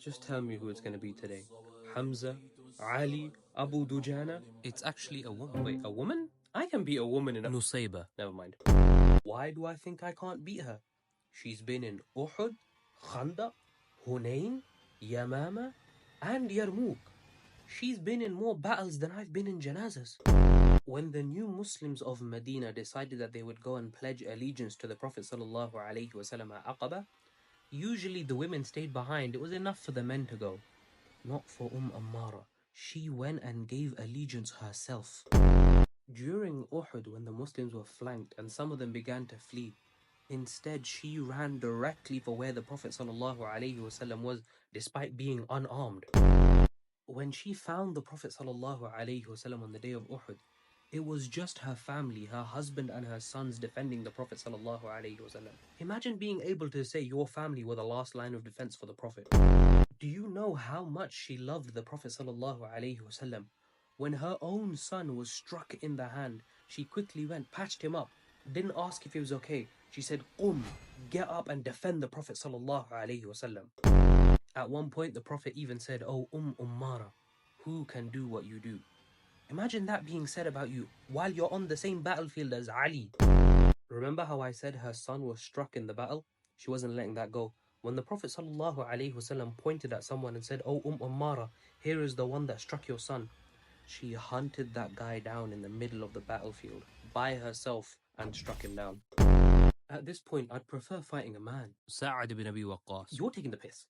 Just tell me who it's going to be today. Hamza, Ali, Abu Dujana? It's actually a woman. Wait, a woman? I can beat a woman in a... Nusayba. Never mind. Why do I think I can't beat her? She's been in Uhud, Khandaq, Hunayn, Yamama, and Yarmouk. She's been in more battles than I've been in janazas. When the new Muslims of Medina decided that they would go and pledge allegiance to the Prophet sallallahu alaihi wasallam at Aqaba, usually the women stayed behind. It was enough for the men to go. Not for Ammara. She went and gave allegiance herself. During Uhud, when the Muslims were flanked and some of them began to flee, instead she ran directly for where the Prophet ﷺ was, despite being unarmed. When she found the Prophet ﷺ on the day of Uhud, it was just her family, her husband and her sons defending the Prophet ﷺ. Imagine being able to say your family were the last line of defense for the Prophet. Do you know how much she loved the Prophet ﷺ? When her own son was struck in the hand, she quickly went, patched him up, didn't ask if he was okay. She said, "Qum, get up and defend the Prophet ﷺ." At one point, the Prophet even said, "Oh, Ummara, who can do what you do?" Imagine that being said about you while you're on the same battlefield as Ali. Remember how I said her son was struck in the battle? She wasn't letting that go. When the Prophet ﷺ pointed at someone and said, "Oh, Ammara, here is the one that struck your son," she hunted that guy down in the middle of the battlefield by herself and struck him down. At this point, I'd prefer fighting a man. Sa'ad ibn Abi Waqqas. You're taking the piss.